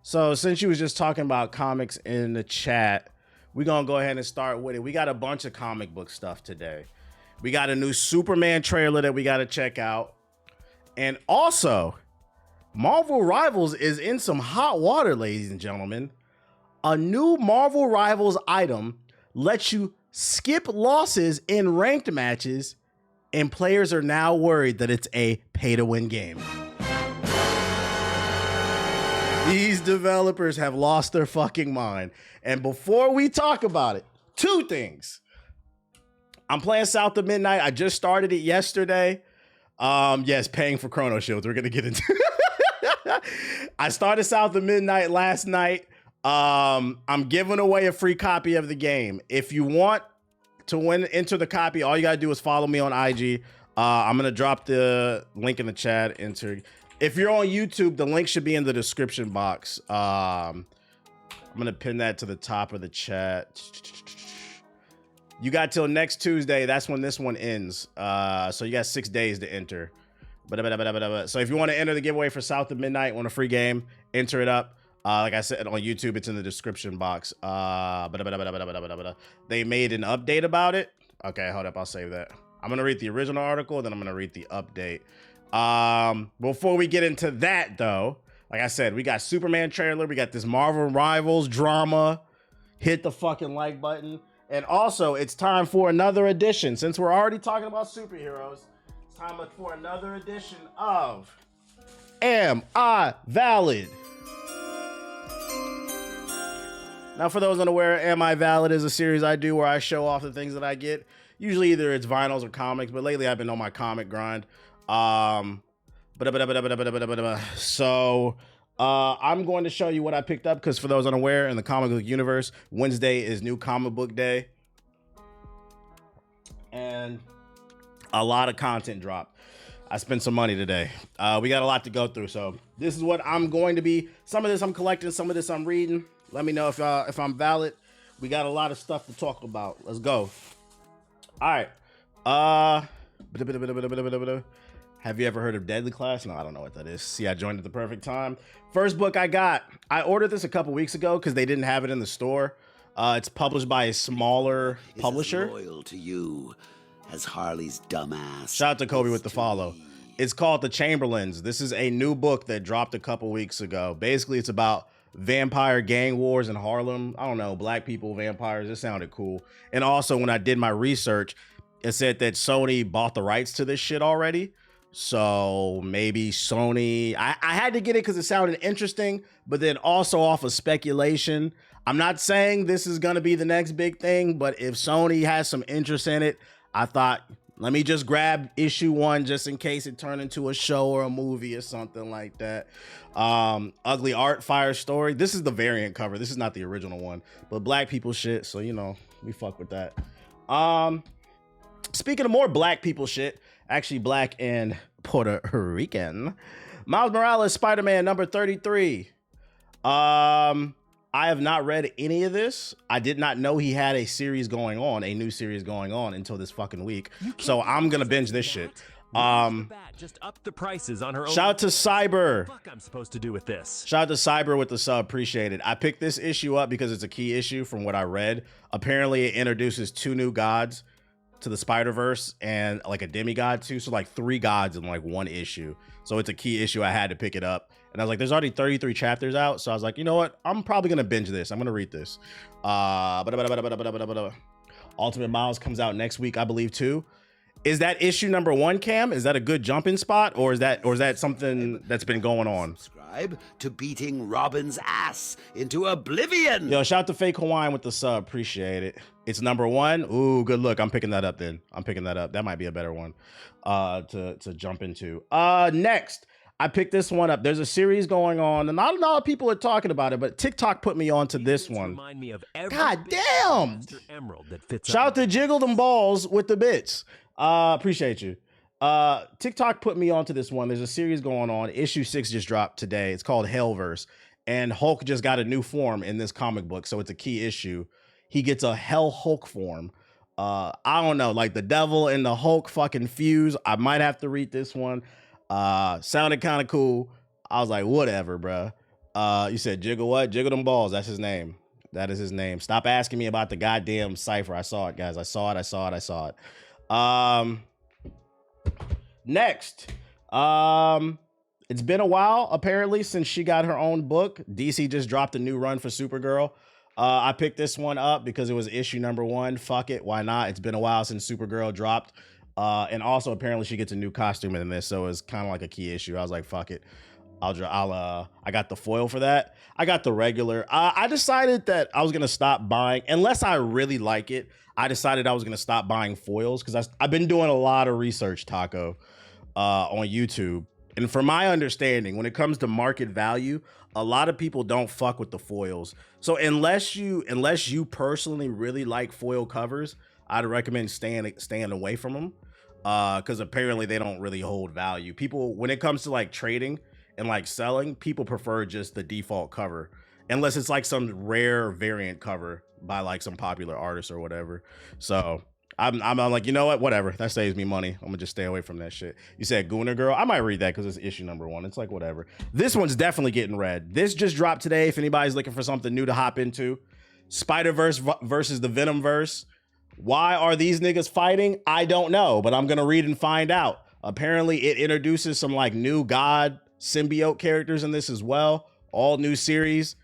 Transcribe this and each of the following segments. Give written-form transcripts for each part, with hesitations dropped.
So since you was just talking about comics in the chat, we're gonna go ahead and start with it. We got a bunch of comic book stuff today. We got a new Superman trailer that we gotta check out. And also, Marvel Rivals is in some hot water, ladies and gentlemen. A new Marvel Rivals item lets you skip losses in ranked matches, and players are now worried that it's a pay-to-win game. These developers have lost their fucking mind. And before we talk about it, two things. I'm playing South of Midnight. I just started it yesterday. Yes, paying for Chrono Shields. We're going to get into I started South of Midnight last night. I'm giving away a free copy of the game. If you want to enter the copy, all you got to do is follow me on IG. I'm going to drop the link in the chat. If you're on YouTube, the link should be in the description box. I'm going to pin that to the top of the chat. You got till next Tuesday. That's when this one ends. So you got 6 days to enter. So if you want to enter the giveaway for South of Midnight on a free game, enter it up. Like I said, on YouTube, it's in the description box. They made an update about it. Okay, hold up. I'll save that. I'm going to read the original article, then I'm going to read the update. Before we get into that, though, like I said, we got Superman trailer. We got this Marvel Rivals drama. Hit the fucking like button. And also, it's time for another edition. Since we're already talking about superheroes, it's time for another edition of Am I Valid? Now, for those unaware, Am I Valid is a series I do where I show off the things that I get. Usually either it's vinyls or comics, but lately I've been on my comic grind. So I'm going to show you what I picked up, because for those unaware, in the comic book universe, Wednesday is new comic book day. And a lot of content dropped. I spent some money today. We got a lot to go through. So this is what I'm going to be. Some of this I'm collecting, some of this I'm reading. Let me know if I'm valid. We got a lot of stuff to talk about. Let's go. All right. Have you ever heard of Deadly Class? No, I don't know what that is. See, I joined at the perfect time. First book I got. I ordered this a couple weeks ago because they didn't have it in the store. It's published by a smaller publisher. As loyal to you as Harley's dumbass. Shout out to Kobe with the follow. It's called The Chamberlains. This is a new book that dropped a couple weeks ago. Basically, it's about vampire gang wars in Harlem. I don't know, black people, vampires. It sounded cool. And also, when I did my research, it said that Sony bought the rights to this shit already. So maybe Sony, I had to get it because it sounded interesting, but then also off of speculation. I'm not saying this is going to be the next big thing, but if Sony has some interest in it, I thought, let me just grab issue 1 just in case it turned into a show or a movie or something like that. Ugly Art Fire Story. This is the variant cover. This is not the original one, but black people shit. So, you know, we fuck with that. Speaking of more black people shit, actually black and Puerto Rican, Miles Morales Spider-Man number 33. I have not read any of this. I did not know he had a series going on, a new series going on until this fucking week. So I'm gonna binge this shit. Just up the prices on her own. Shout out to Cyber. What the fuck I'm supposed to do with this? Shout out to Cyber with the sub. Appreciate it. I picked this issue up because it's a key issue from what I read. Apparently it introduces 2 new gods to the Spider-Verse and like a demigod too. So like 3 gods in like 1 issue. So it's a key issue. I had to pick it up. And I was like, there's already 33 chapters out. So I was like, you know what? I'm probably going to binge this. I'm going to read this. Ultimate Miles comes out next week, I believe, too. Is that issue number 1, Cam? Is that a good jumping spot? Or is that something that's been going on? Subscribe to beating Robin's ass into oblivion. Yo, shout out to Fake Hawaiian with the sub. Appreciate it. It's number 1. Ooh, good look. I'm picking that up then. I'm picking that up. That might be a better one to jump into. Next. I picked this one up. There's a series going on, and not a lot of people are talking about it, but TikTok put me onto this one. Remind me of God damn! Emerald that fits. Shout out to Jiggle Them Balls with the bits. Appreciate you. TikTok put me onto this one. There's a series going on. Issue 6 just dropped today. It's called Hellverse, and Hulk just got a new form in this comic book, so it's a key issue. He gets a Hell Hulk form. I don't know, like the devil and the Hulk fucking fuse. I might have to read this one. Sounded kind of cool. I was like, whatever, bro. You said Jiggle what? Jiggle them balls. That's his name. That is his name. Stop asking me about the goddamn cipher. I saw it, guys. I saw it. Next. It's been a while, apparently, since she got her own book. DC just dropped a new run for Supergirl. I picked this one up because it was issue number 1. Fuck it. Why not? It's been a while since Supergirl dropped. And also, apparently, she gets a new costume in this, so it's kind of like a key issue. I was like, fuck it. I got the foil for that. I got the regular. I decided that I was gonna stop buying, unless I really like it. I decided I was gonna stop buying foils because I've been doing a lot of research, Taco, on YouTube. And from my understanding, when it comes to market value, a lot of people don't fuck with the foils. So unless you personally really like foil covers, I'd recommend staying away from them. Because apparently they don't really hold value. People, when it comes to like trading and like selling, people prefer just the default cover, unless it's like some rare variant cover by like some popular artist or whatever. So I'm like, you know what, whatever, that saves me money. I'm gonna just stay away from that shit. You said Gooner Girl, I might read that because it's issue number 1. It's like whatever. This one's definitely getting read. This just dropped today. If anybody's looking for something new to hop into, Spider-Verse versus the Venomverse. Why are these niggas fighting? I don't know, but I'm gonna read and find out. Apparently it introduces some like new god symbiote characters in this as well. All new series.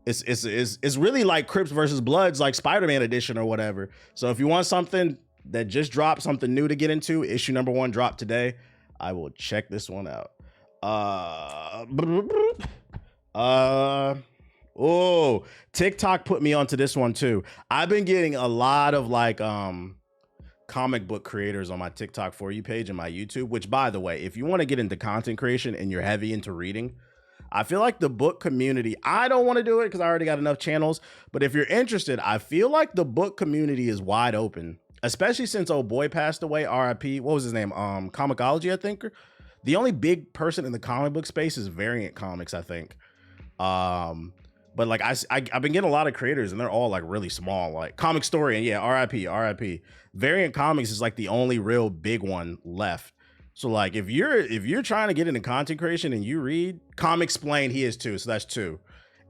It's really like Crips versus Bloods, like Spider-Man edition or whatever. So if you want something that just dropped, something new to get into, issue number 1 dropped today. I will check this one out. Oh, TikTok put me onto this one too. I've been getting a lot of like comic book creators on my TikTok For You page and my YouTube, which by the way, if you want to get into content creation and you're heavy into reading, I feel like the book community, I don't want to do it because I already got enough channels, but if you're interested, I feel like the book community is wide open, especially since old boy passed away, RIP. What was his name? Comicology, I think. The only big person in the comic book space is Variant Comics, I think. But like I've been getting a lot of creators and they're all like really small, like Comic Story, and yeah, RIP. Variant Comics is like the only real big one left. So like if you're trying to get into content creation and you read Comic Explain, he is too. So that's 2.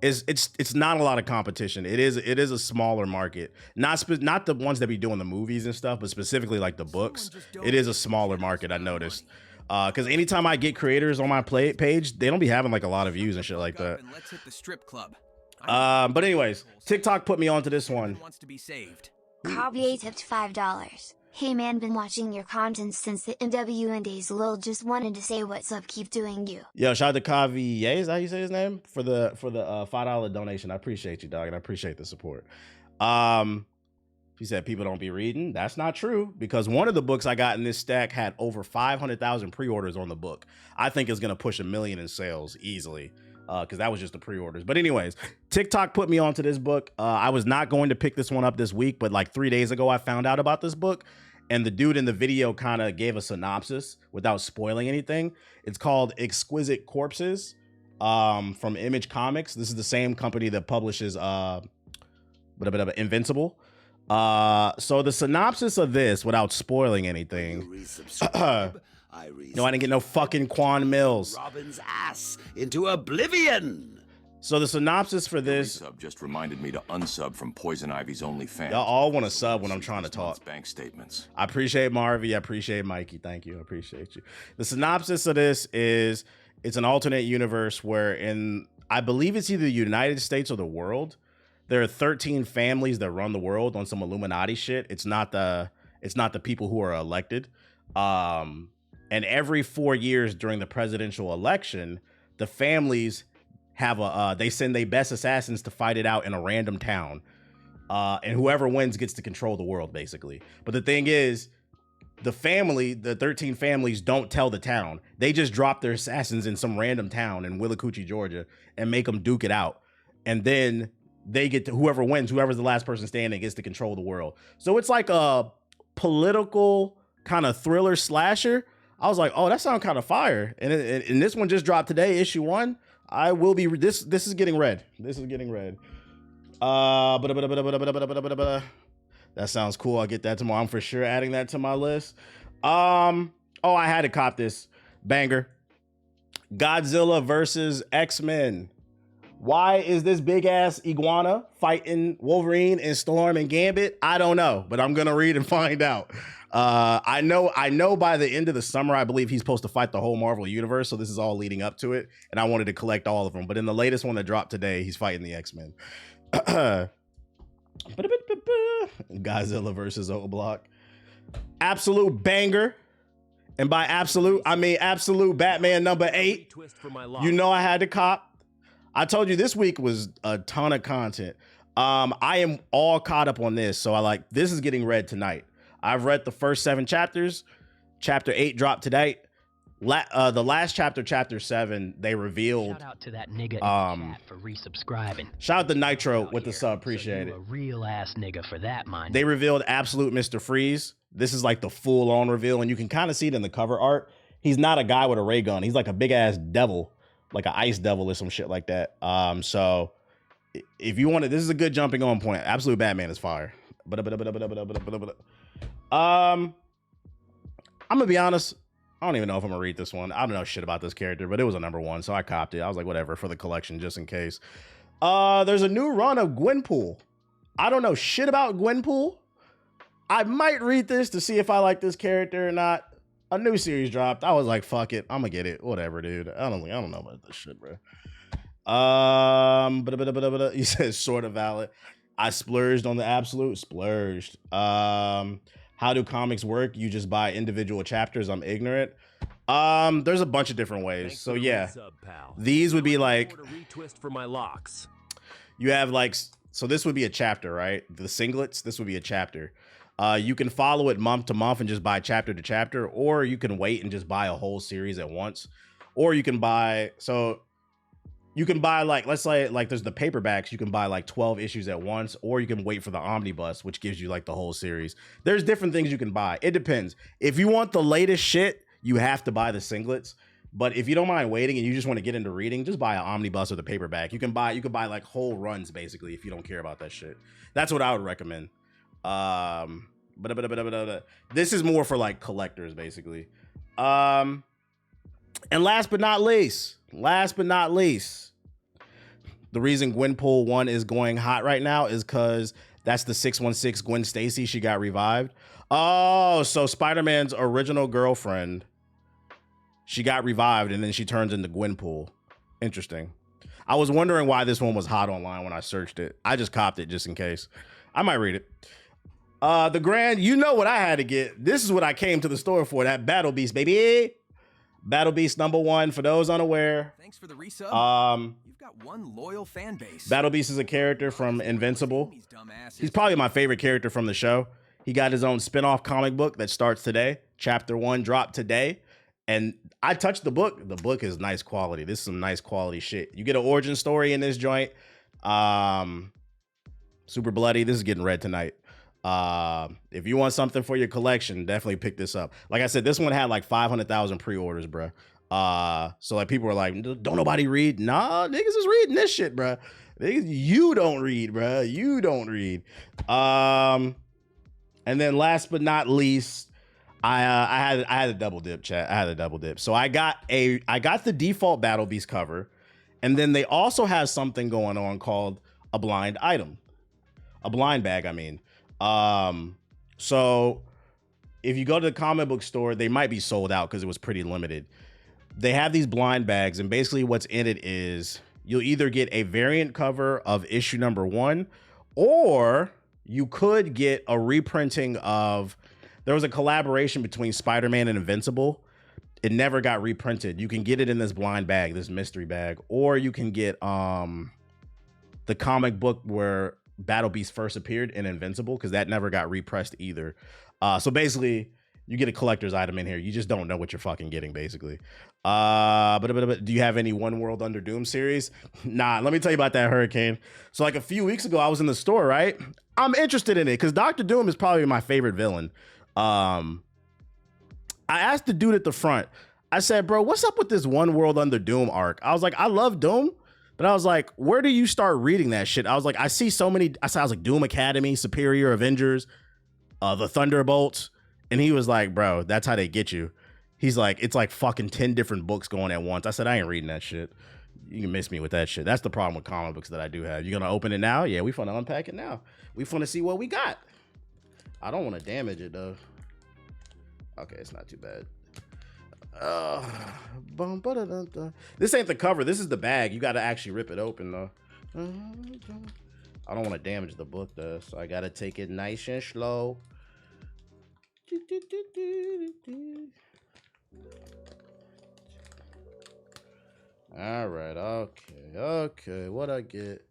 It's not a lot of competition. It is a smaller market. Not the ones that be doing the movies and stuff, but specifically like the books. It is a smaller market, I noticed. Because anytime I get creators on my page, they don't be having like a lot of views and shit like that. Let's hit the strip club. But anyways, TikTok put me onto this one. Wants to be saved. Kavier tipped $5. Hey man, been watching your content since the MWN days. Lil, just wanted to say what's up. Keep doing you. Yo, shout out to Kavier. Is that how you say his name? For the $5 donation. I appreciate you, dog, and I appreciate the support. He said people don't be reading. That's not true, because one of the books I got in this stack had over 500,000 pre-orders on the book. I think it's gonna push 1 million in sales easily. Because that was just the pre-orders. But anyways, TikTok put me onto this book. I was not going to pick this one up this week, but like 3 days ago, I found out about this book. And the dude in the video kind of gave a synopsis without spoiling anything. It's called Exquisite Corpses from Image Comics. This is the same company that publishes Invincible. So the synopsis of this, without spoiling anything. No, I didn't get no fucking Quan Mills. Robin's ass into oblivion. So the synopsis for this. Resub just reminded me to unsub from Poison Ivy's OnlyFans. Y'all all want to sub when I'm trying to talk. Bank statements. I appreciate Marvy. I appreciate Mikey. Thank you. I appreciate you. The synopsis of this is it's an alternate universe where I believe it's either the United States or the world. There are 13 families that run the world on some Illuminati shit. It's not the people who are elected. And every 4 years during the presidential election, the families have they send their best assassins to fight it out in a random town. And whoever wins gets to control the world, basically. But the thing is, the 13 families don't tell the town. They just drop their assassins in some random town in Willacoochee, Georgia, and make them duke it out. And then they get to, whoever wins, whoever's the last person standing, gets to control the world. So it's like a political kind of thriller slasher. I was like, oh, that sounds kind of fire. And this one just dropped today, issue 1. I will be this is getting read. This is getting read. That sounds cool. I'll get that tomorrow. I'm for sure adding that to my list. Oh, I had to cop this banger. Godzilla versus XMen. Why is this big ass iguana fighting Wolverine and Storm and Gambit? I don't know, but I'm gonna read and find out. I know by the end of the summer, I believe he's supposed to fight the whole Marvel universe. So this is all leading up to it. And I wanted to collect all of them. But in the latest one that dropped today, he's fighting the X-Men. Godzilla versus O-Block. Absolute banger. And by absolute, I mean absolute Batman number 8. You know I had to cop. I told you this week was a ton of content. I am all caught up on this. So this is getting read tonight. I've read the first 7 chapters. Chapter 8 dropped today. The last chapter, chapter 7, they revealed. Shout out to that nigga in the chat for resubscribing. Shout out to Nitro with the sub, appreciate it. A real ass nigga for that, mind. They revealed Absolute Mr. Freeze. This is like the full on reveal, and you can kind of see it in the cover art. He's not a guy with a ray gun. He's like a big ass devil, like an ice devil or some shit like that. So if you want it, this is a good jumping on point. Absolute Batman is fire. I'm gonna be honest. I don't even know if I'm gonna read this one. I don't know shit about this character, but it was a number 1, so I copped it. I was like, whatever, for the collection, just in case. There's a new run of Gwenpool. I don't know shit about Gwenpool. I might read this to see if I like this character or not. A new series dropped. I was like, fuck it, I'm gonna get it. Whatever, dude. I don't know about this shit, bro. He says sort of valid. I splurged on the absolute. Splurged. How do comics work? You just buy individual chapters. I'm ignorant. There's a bunch of different ways. So yeah, these would be like retwist for my locks. You have like, so this would be a chapter, right? The singlets, this would be a chapter. You can follow it month to month and just buy chapter to chapter, or you can wait and just buy a whole series at once. Or you can buy, like, let's say like there's the paperbacks, you can buy like 12 issues at once, or you can wait for the omnibus, which gives you like the whole series. There's different things you can buy. It depends. If you want the latest shit, you have to buy the singlets. But if you don't mind waiting and you just want to get into reading, just buy an omnibus or the paperback. You can buy like whole runs basically if you don't care about that shit. That's what I would recommend. This is more for like collectors basically. And last but not least, the reason Gwenpool 1 is going hot right now is because that's the 616 Gwen Stacy. She got revived. Oh, so Spider-Man's original girlfriend, she got revived and then she turns into Gwenpool. Interesting. I was wondering why this one was hot online when I searched it. I just copped it just in case. I might read it. The Grand, you know what I had to get. This is what I came to the store for. That Battle Beast, baby. Battle Beast number 1, for those unaware. Thanks for the resub. You've got one loyal fan base. Battle Beast is a character from Invincible. He's probably my favorite character from the show. He got his own spin-off comic book that starts today. Chapter 1 dropped today. And I touched the book. The book is nice quality. This is some nice quality shit. You get an origin story in this joint. Super bloody. This is getting read tonight. If you want something for your collection, definitely pick this up. Like I said, this one had like 500,000 pre-orders, bro. So like people were like, don't nobody read? Nah, niggas is reading this shit, bro. Niggas, you don't read, bro. You don't read. And then last but not least, I had a double dip, chat. I had a double dip. So I got the default Battle Beast cover, and then they also have something going on called a blind item, a blind bag. I mean, so if you go to the comic book store, they might be sold out because it was pretty limited. They have these blind bags, and basically what's in it is you'll either get a variant cover of issue number 1, or you could get a reprinting of, there was a collaboration between Spider-Man and Invincible. It never got reprinted. You can get it in this blind bag, this mystery bag, or you can get the comic book where Battle Beast first appeared in Invincible, because that never got repressed either. So basically, you get a collector's item in here. You just don't know what you're fucking getting, basically. But do you have any One World Under Doom series? Nah, let me tell you about that, Hurricane. So like a few weeks ago, I was in the store, right? I'm interested in it because Dr. Doom is probably my favorite villain. I asked the dude at the front, I said, bro, what's up with this One World Under Doom arc? I was like, I love Doom, but I was like, where do you start reading that shit? I was like, I see so many, I was like Doom Academy, Superior Avengers, the Thunderbolts. And he was like, bro, that's how they get you. He's like, it's like fucking 10 different books going at once. I said, I ain't reading that shit. You can miss me with that shit. That's the problem with comic books that I do have. You gonna open it now? Yeah, we finna unpack it now. We finna see what we got. I don't want to damage it though. Okay, it's not too bad. This ain't the cover. This is the bag. You got to actually rip it open though. I don't want to damage the book though, so I got to take it nice and slow. All right, okay. What I get?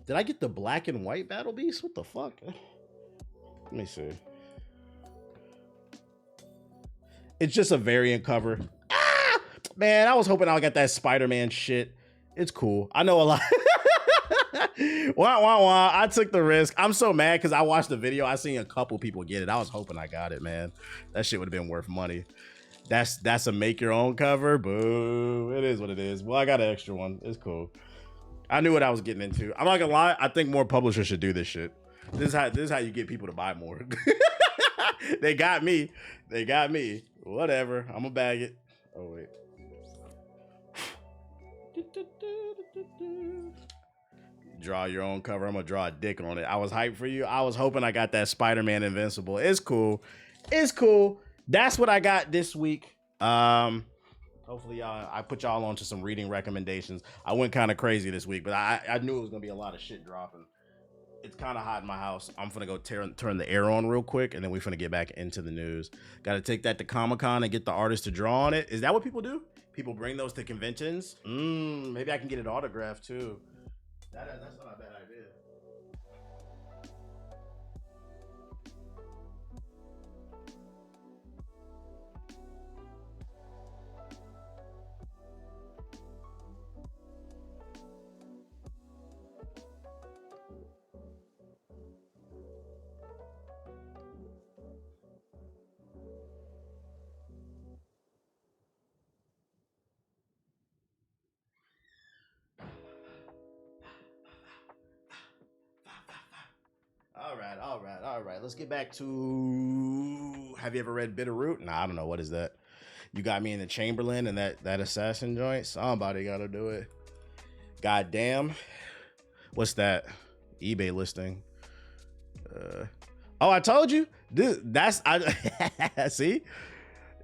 Did I get the black and white Battle Beast? What the fuck? Let me see. It's just a variant cover. Ah! Man, I was hoping I'll get that Spider-Man shit. It's cool. I know a lot. Wah, wah, wah. I took the risk. I'm so mad because I watched the video. I seen a couple people get it. I was hoping I got it, man. That shit would have been worth money. That's a make your own cover. Boo. It is what it is. Well, I got an extra one. It's cool. I knew what I was getting into. I'm not gonna lie. I think more publishers should do this shit. This is how you get people to buy more. They got me. Whatever. I'm gonna bag it. Oh wait. Draw your own cover. I'm gonna draw a dick on it. I was hyped for you. I was hoping I got that Spider-Man Invincible. It's cool. That's what I got this week. Hopefully I put y'all onto some reading recommendations. I went kind of crazy this week, but I knew it was gonna be a lot of shit dropping. It's kind of hot in my house. I'm gonna go turn the air on real quick, and then we're gonna get back into the news. Got to take that to Comic-Con and get the artist to draw on it. Is that what people do? People bring those to conventions? Maybe I can get it autographed too. That's not a bad idea. All right. Let's get back to. Have you ever read Bitterroot? Nah, I don't know. What is that? You got me in the Chamberlain and that assassin joint. Somebody got to do it. Goddamn. What's that? eBay listing. Oh, I told you. See, that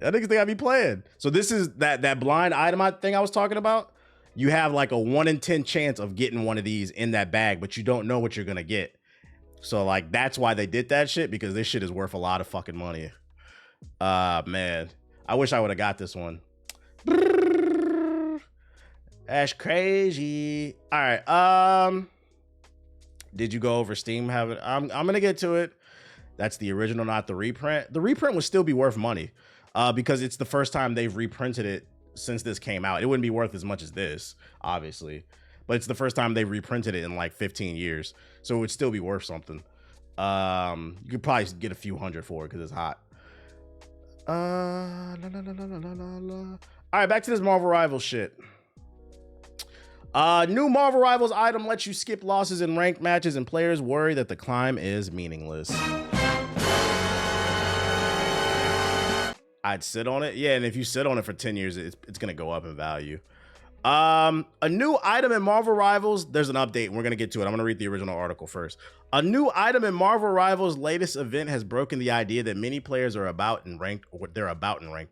niggas think I be playing. So this is that blind item thing I was talking about. You have like a 1 in 10 chance of getting one of these in that bag, but you don't know what you're gonna get. So like that's why they did that shit, because this shit is worth a lot of fucking money. Man, I wish I would have got this one. That's crazy. All right. Did you go over Steam? I'm gonna get to it. That's the original, not the reprint. The reprint would still be worth money, because it's the first time they've reprinted it since this came out. It wouldn't be worth as much as this, obviously, but it's the first time they reprinted it in like 15 years. So it would still be worth something. You could probably get a few hundred for it because it's hot. All right, back to this Marvel Rivals shit. New Marvel Rivals item lets you skip losses in ranked matches, and players worry that the climb is meaningless. I'd sit on it. Yeah, and if you sit on it for 10 years, it's going to go up in value. A new item in Marvel Rivals. There's an update, and we're going to get to it. I'm going to read the original article first. A new item in Marvel Rivals' latest event has broken the idea that many players are about in ranked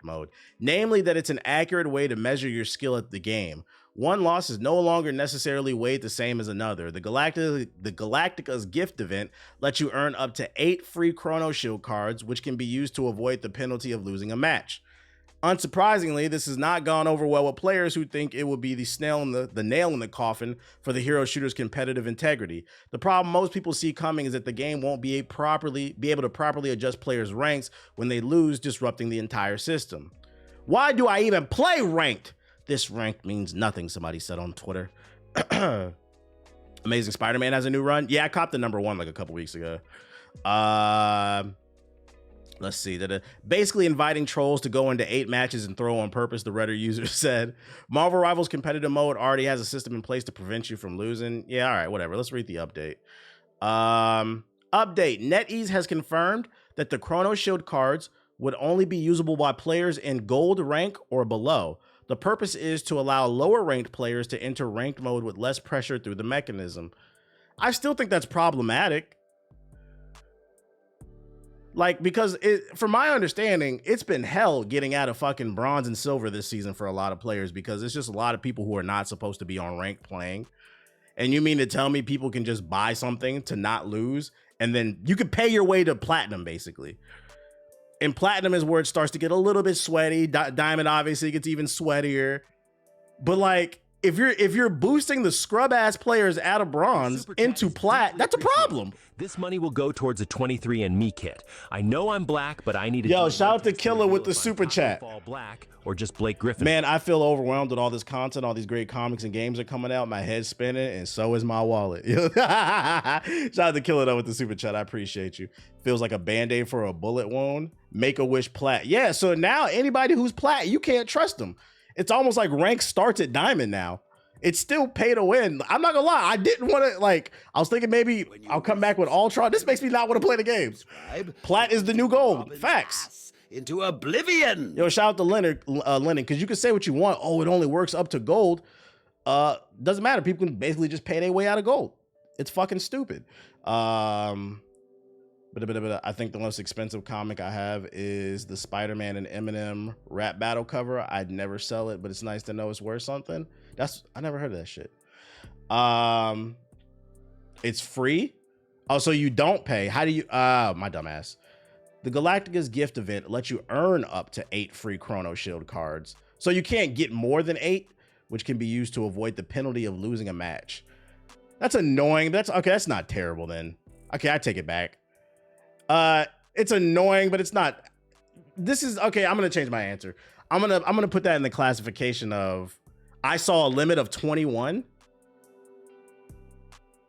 mode. Namely, that it's an accurate way to measure your skill at the game. One loss is no longer necessarily weighed the same as another. The Galactica's gift event lets you earn up to 8 free Chrono Shield cards, which can be used to avoid the penalty of losing a match. Unsurprisingly, this has not gone over well with players who think it will be the nail in the coffin for the hero shooter's competitive integrity. The problem most people see coming is that the game won't be able to properly adjust players' ranks when they lose, disrupting the entire system. Why do I even play ranked? This rank means nothing, somebody said on Twitter. Amazing Spider-Man has a new run. Yeah, I copped the #1 like a couple weeks ago. Let's see. Basically inviting trolls to go into 8 matches and throw on purpose, the Reddit user said. Marvel Rivals competitive mode already has a system in place to prevent you from losing. Yeah, all right, whatever. Let's read the update. Update. NetEase has confirmed that the Chrono Shield cards would only be usable by players in gold rank or below. The purpose is to allow lower ranked players to enter ranked mode with less pressure through the mechanism. I still think that's problematic. Like, because from my understanding, it's been hell getting out of fucking bronze and silver this season for a lot of players because it's just a lot of people who are not supposed to be on ranked playing. And you mean to tell me people can just buy something to not lose, and then you could pay your way to platinum, basically. And platinum is where it starts to get a little bit sweaty. Diamond obviously gets even sweatier. But like, if you're boosting the scrub ass players out of bronze into plat, that's a problem. This money will go towards a 23andMe kit. I know I'm black, but I need to. Yo, shout out to Killer with the super chat. Fall black or just Blake Griffin. Man, I feel overwhelmed with all this content. All these great comics and games are coming out. My head's spinning, and so is my wallet. Shout out to Killer though with the super chat. I appreciate you. Feels like a band-aid for a bullet wound. Make-A-Wish plat. Yeah, so now anybody who's plat, you can't trust them. It's almost like rank starts at diamond now. It's still pay to win. I'm not gonna lie. I didn't want to, like, I was thinking maybe I'll come back with Ultron. This makes me not want to play the game. Plat is the new gold. Facts. Into oblivion. Yo, shout out to Leonard, because you can say what you want. Oh, it only works up to gold. Doesn't matter. People can basically just pay their way out of gold. It's fucking stupid. But I think the most expensive comic I have is the Spider-Man and Eminem rap battle cover. I'd never sell it, but it's nice to know it's worth something. I never heard of that shit. It's free. Oh, so you don't pay. How do you, my dumbass. The Galactica's gift event lets you earn up to 8 free Chrono Shield cards. So you can't get more than 8, which can be used to avoid the penalty of losing a match. That's annoying. That's not terrible then. Okay, I take it back. It's annoying, but it's not. This is okay. I'm gonna change my answer. I'm gonna put that in the classification of I saw a limit of 21.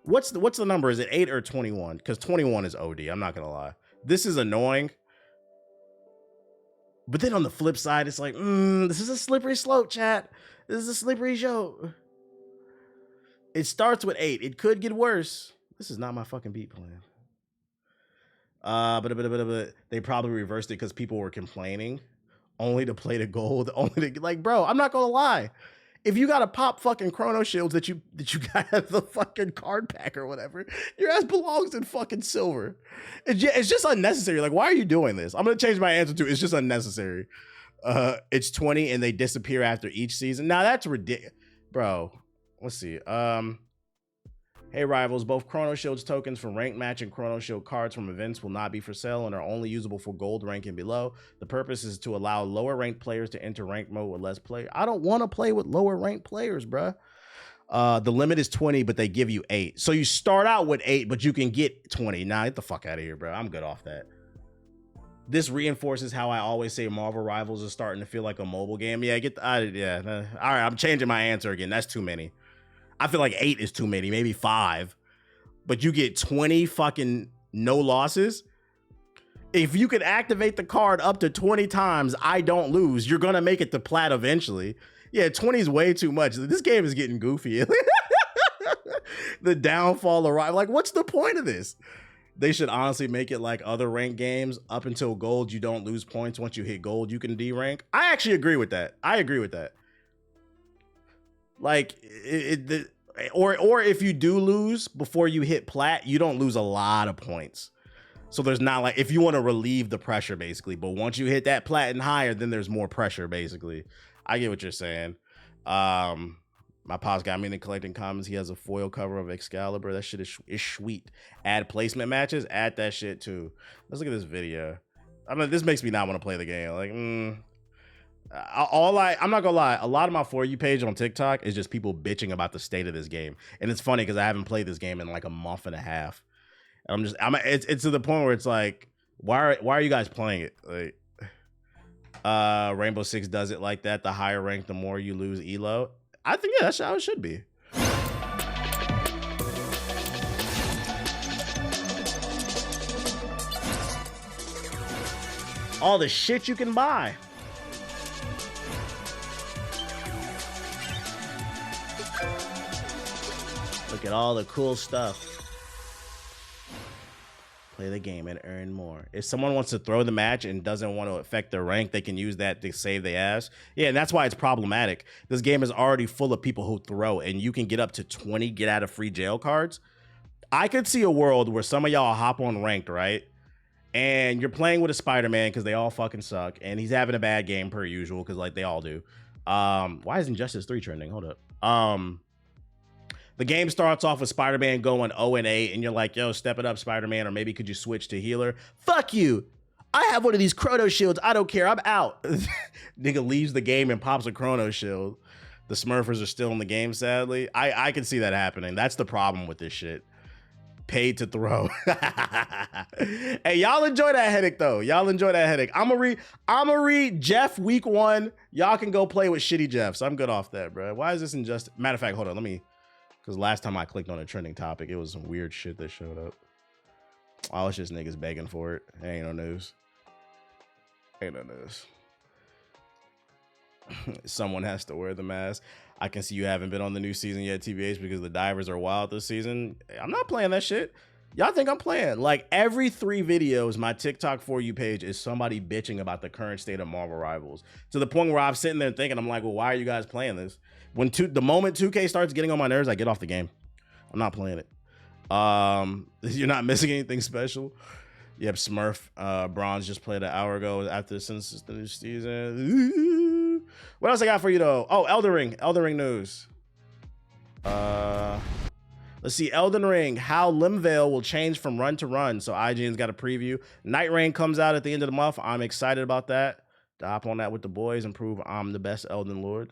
What's the number? Is it 8 or 21? Because 21 is OD. I'm not gonna lie. This is annoying. But then on the flip side, it's like, this is a slippery slope, chat. This is a slippery show. It starts with 8. It could get worse. This is not my fucking beat plan. But they probably reversed it because people were complaining only to play the gold, only to, like, bro, I'm not gonna lie. If you gotta pop fucking Chrono Shields that you got at the fucking card pack or whatever, your ass belongs in fucking silver. It's just unnecessary. Like, why are you doing this? I'm gonna change my answer to it's just unnecessary. It's 20 and they disappear after each season. Now that's ridiculous, bro. Let's see. Hey rivals, both Chrono Shield's tokens from ranked match and Chrono Shield cards from events will not be for sale and are only usable for gold rank and below. The purpose is to allow lower ranked players to enter ranked mode with less play. I don't want to play with lower ranked players, bruh. The limit is 20, but they give you 8. So you start out with 8, but you can get 20. Nah, get the fuck out of here, bro. I'm good off that. This reinforces how I always say Marvel Rivals is starting to feel like a mobile game. Yeah, all right, I'm changing my answer again. That's too many. I feel like 8 is too many, maybe 5. But you get 20 fucking no losses. If you could activate the card up to 20 times, I don't lose. You're going to make it to plat eventually. Yeah, 20 is way too much. This game is getting goofy. The downfall arrive. Like, what's the point of this? They should honestly make it like other ranked games. Up until gold, you don't lose points. Once you hit gold, you can D-rank. I actually agree with that. I agree with that. Like, or if you do lose before you hit plat, you don't lose a lot of points. So there's not like, if you want to relieve the pressure, basically. But once you hit that plat and higher, then there's more pressure, basically. I get what you're saying. My pops got me into collecting commons. He has a foil cover of Excalibur. That shit is sweet. Add placement matches. Add that shit too. Let's look at this video. I mean, this makes me not want to play the game. Like, I'm not gonna lie, a lot of my For You page on TikTok is just people bitching about the state of this game. And it's funny because I haven't played this game in like a month and a half. And it's to the point where it's like, why are you guys playing it? Like, Rainbow Six does it like that. The higher rank, the more you lose elo. I think, yeah, that's how it should be. All the shit you can buy. Look at all the cool stuff. play the game and earn more. If someone wants to throw the match and doesn't want to affect their rank, they can use that to save their ass. Yeah, and that's why it's problematic. This game is already full of people who throw, and you can get up to 20 get out of free jail cards. I could see a world where some of y'all hop on ranked, right? And you're playing with a Spider-Man because they all fucking suck, and he's having a bad game per usual because like they all do. Why isn't Injustice 3 trending? Hold up. The game starts off with Spider-Man going 0-8, and you're like, yo, step it up, Spider-Man, or maybe could you switch to healer? Fuck you. I have one of these Chrono Shields. I don't care. I'm out. Nigga leaves the game and pops a Chrono Shield. The Smurfers are still in the game, sadly. I can see that happening. That's the problem with this shit. Paid to throw. Hey, y'all enjoy that headache, though. Y'all enjoy that headache. I'm gonna read Jeff week 1. Y'all can go play with shitty Jeff. So I'm good off that, bro. Why is this Injustice? Matter of fact, hold on. Let me... Because last time I clicked on a trending topic, it was some weird shit that showed up. Oh, it's just niggas begging for it. It ain't no news. Ain't no news. Someone has to wear the mask. I can see you haven't been on the new season yet, TBH, because the divers are wild this season. I'm not playing that shit. Y'all think I'm playing? Like every 3 videos, my TikTok For You page is somebody bitching about the current state of Marvel Rivals. To the point where I'm sitting there thinking, I'm like, well, why are you guys playing this? When the moment 2K starts getting on my nerves, I get off the game. I'm not playing it. You're not missing anything special. Yep, Smurf. Bronze just played an hour ago after since the new season. What else I got for you though? Oh, Elden Ring. Elden Ring news. Let's see, Elden Ring, how Limvale will change from run to run. So IGN's got a preview. Night Rain comes out at the end of the month. I'm excited about that. To hop on that with the boys and prove I'm the best Elden Lord.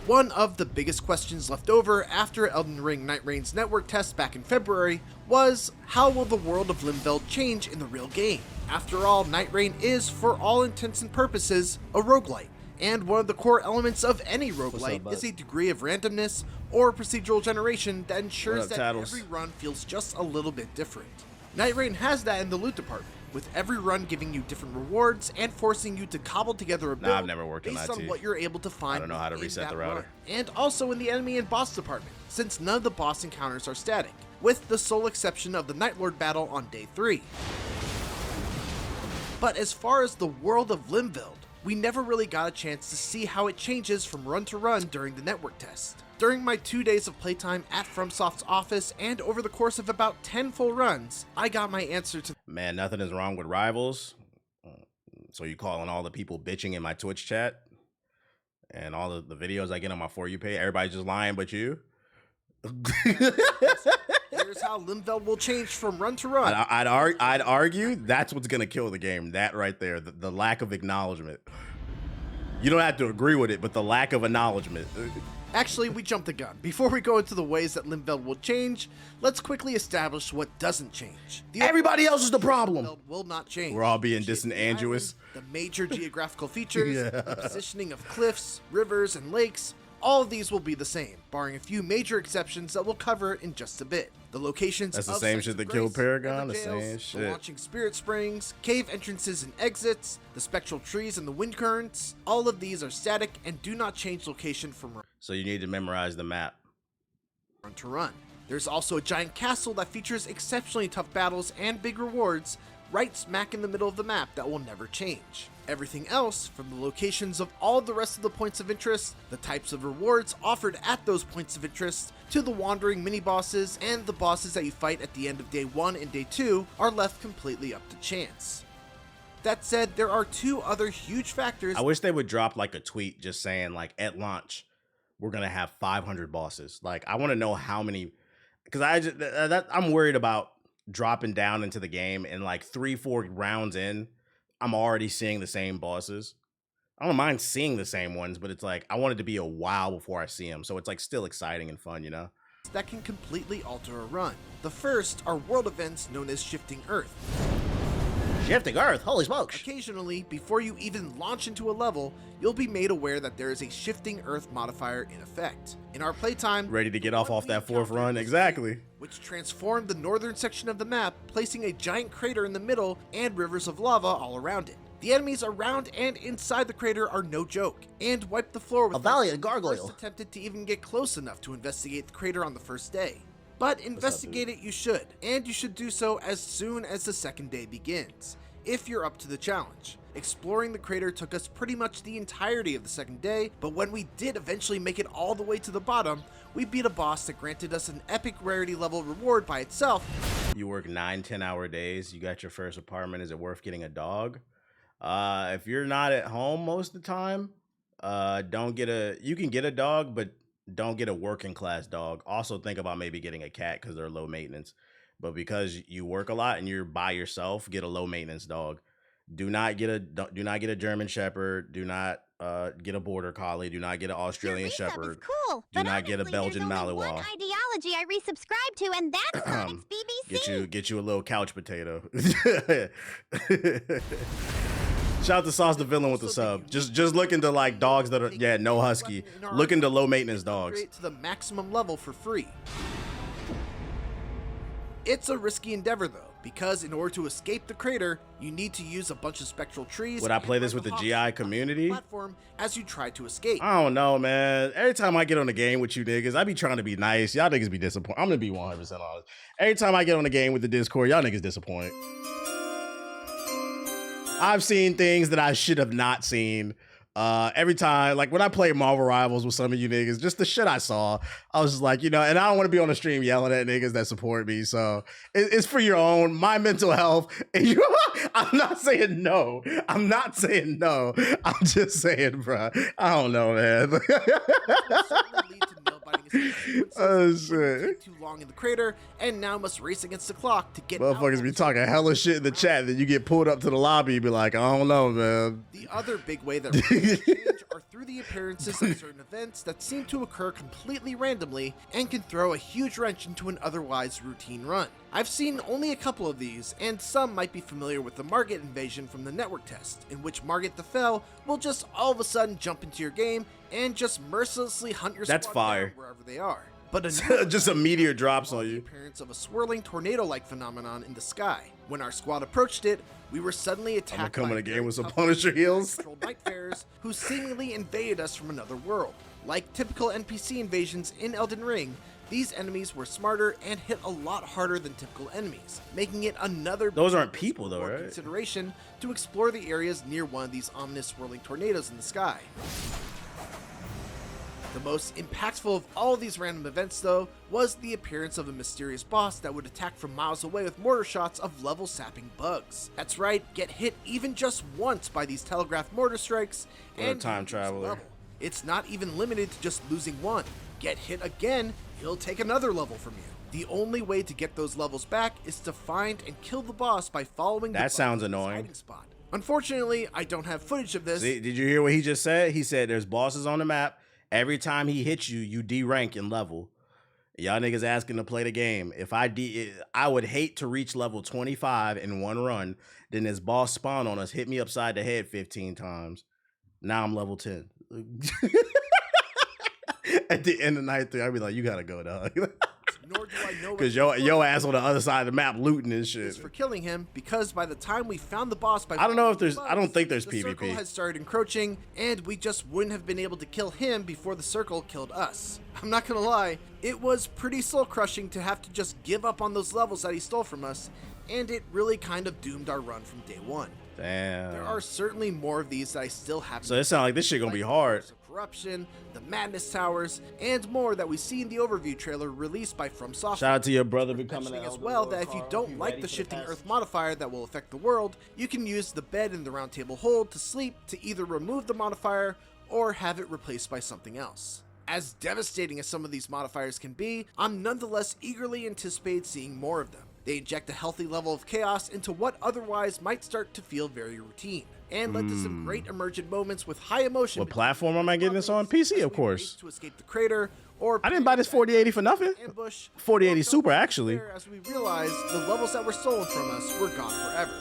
One of the biggest questions left over after Elden Ring Night Rain's network test back in February was, how will the world of Limveld change in the real game? After all, Night Rain is, for all intents and purposes, a roguelite, and one of the core elements of any roguelite is a degree of randomness or procedural generation that ensures that every run feels just a little bit different. Night Rain has that in the loot department, with every run giving you different rewards and forcing you to cobble together a build I've never worked based on what you're able to find. I don't know how to reset the router. Run. And also in the enemy and boss department, since none of the boss encounters are static, with the sole exception of the Night Lord battle on day 3. But as far as the world of Limveld, we never really got a chance to see how it changes from run to run during the network test. During my 2 days of playtime at FromSoft's office and over the course of about 10 full runs, I got my answer to— Man, nothing is wrong with Rivals. So you calling all the people bitching in my Twitch chat and all the videos I get on my For You page, everybody's just lying but you? Here's how Limveld will change from run to run. I'd argue that's what's gonna kill the game. That right there, the lack of acknowledgement. You don't have to agree with it, but the lack of acknowledgement. Actually, we jumped the gun. Before we go into the ways that Limveld will change, let's quickly establish what doesn't change. Everybody else is the problem. Limveld will not change. We're all being disingenuous. The major geographical features, the positioning of cliffs, rivers, and lakes, all of these will be the same, barring a few major exceptions that we'll cover in just a bit. The locations That's the of same sites shit of that grace, killed Paragon, the jails, same shit. The launching spirit springs, cave entrances and exits, the spectral trees and the wind currents, all of these are static and do not change location from run So you need to memorize the map. to run. There's also a giant castle that features exceptionally tough battles and big rewards right smack in the middle of the map that will never change. Everything else, from the locations of all the rest of the points of interest, the types of rewards offered at those points of interest, to the wandering mini-bosses and the bosses that you fight at the end of day 1 and day 2, are left completely up to chance. That said, there are 2 other huge factors. I wish they would drop like a tweet just saying like, at launch, we're gonna have 500 bosses. Like, I want to know how many, because I'm worried about dropping down into the game and like 3-4 rounds in, I'm already seeing the same bosses. I don't mind seeing the same ones, but it's like I want it to be a while before I see them, so it's like still exciting and fun, you know? That can completely alter a run. The first are world events known as Shifting Earth. Shifting Earth, holy smokes! Occasionally, before you even launch into a level, you'll be made aware that there is a Shifting Earth modifier in effect. In our playtime, ready to get off that 4th run, exactly. Which transformed the northern section of the map, placing a giant crater in the middle and rivers of lava all around it. The enemies around and inside the crater are no joke, and wipe the floor with a valiant gargoyle. First attempted to even get close enough to investigate the crater on the first day. but investigate it you should, and you should do so as soon as the second day begins, if you're up to the challenge. Exploring the crater took us pretty much the entirety of the second day, but when we did eventually make it all the way to the bottom, we beat a boss that granted us an epic rarity level reward by itself. You work 9-10 hour days, you got your first apartment, is it worth getting a dog? If you're not at home most of the time, you can get a dog, but don't get a working class dog. Also think about maybe getting a cat because they're low maintenance. But because you work a lot and you're by yourself, get a low maintenance dog. Do not get a German Shepherd. Do not get a Border Collie. Do not get an Australian Shepherd. Cool, do not get a Belgian Malinois. One ideology I resubscribe to, and that's Sonic's BBC. Get you a little couch potato. Shout out to Sauce the Villain with the sub. Just looking to like dogs that are no husky. Looking to low maintenance dogs. To the maximum level for free. It's a risky endeavor though, because in order to escape the crater, you need to use a bunch of spectral trees. Would I play this with the GI community? Platform as you try to escape. I don't know, man. Every time I get on the game with you niggas, I be trying to be nice. Y'all niggas be disappointed. I'm gonna be 100% honest. Every time I get on the game with the Discord, y'all niggas disappoint. I've seen things that I should have not seen. Every time, like when I play Marvel Rivals with some of you niggas, just the shit I saw, I was just like, and I don't want to be on the stream yelling at niggas that support me. So it's for your own, my mental health. And I'm not saying no. I'm not saying no. I'm just saying, bro. I don't know, man. Oh shit! Too long in the crater, and now must race against the clock to get. Motherfuckers be talking hella shit in the chat, then you get pulled up to the lobby, and be like, I don't know, man. The other big way that change are through the appearances of certain events that seem to occur completely randomly and can throw a huge wrench into an otherwise routine run. I've seen only a couple of these, and some might be familiar with the Margit invasion from the network test, in which Margit the Fell will just all of a sudden jump into your game and just mercilessly hunt your That's squad fire. down wherever they are. But just a meteor drops on you. The appearance of a swirling tornado-like phenomenon in the sky. When our squad approached it, we were suddenly attacked by a game with some Punisher heels. nightmares who seemingly invaded us from another world. Like typical NPC invasions in Elden Ring, these enemies were smarter and hit a lot harder than typical enemies, making it another those aren't people though, right? Consideration to explore the areas near one of these ominous swirling tornadoes in the sky. The most impactful of all of these random events, though, was the appearance of a mysterious boss that would attack from miles away with mortar shots of level-sapping bugs. That's right, get hit even just once by these telegraph mortar strikes, and a time traveler. It's not even limited to just losing one. Get hit again, he'll take another level from you. The only way to get those levels back is to find and kill the boss by following that sounds annoying. Spot. Unfortunately, I don't have footage of this. See, did you hear what he just said? He said there's bosses on the map. Every time he hits you, you D-rank in level. Y'all niggas asking to play the game. If I would hate to reach level 25 in one run, then this boss spawn on us, hit me upside the head 15 times. Now I'm level 10. At the end of night 3, I'd be like, you gotta go, dog. Nor do I know because your ass on the other side of the map looting and shit. For killing him, because by the time we found the boss, I don't think there's the PvP. circle had started encroaching, and we just wouldn't have been able to kill him before the circle killed us. I'm not gonna lie, it was pretty soul crushing to have to just give up on those levels that he stole from us, and it really kind of doomed our run from day one. Damn. There are certainly more of these that I still haven't. So it sounds like this shit gonna be hard. Corruption, the Madness Towers, and more that we see in the overview trailer released by From Software. Shout out to your brother becoming as well that if you don't like the shifting Earth modifier that will affect the world, you can use the bed in the round table hold to sleep to either remove the modifier or have it replaced by something else. As devastating as some of these modifiers can be, I'm nonetheless eagerly anticipate seeing more of them. They inject a healthy level of chaos into what otherwise might start to feel very routine, and led to some great emergent moments with high emotion. What platform am I getting this on? PC, of course. To escape the crater, or I didn't buy this 4080 for nothing. 4080 Super, actually. As we realized, the levels that were stolen from us were gone forever.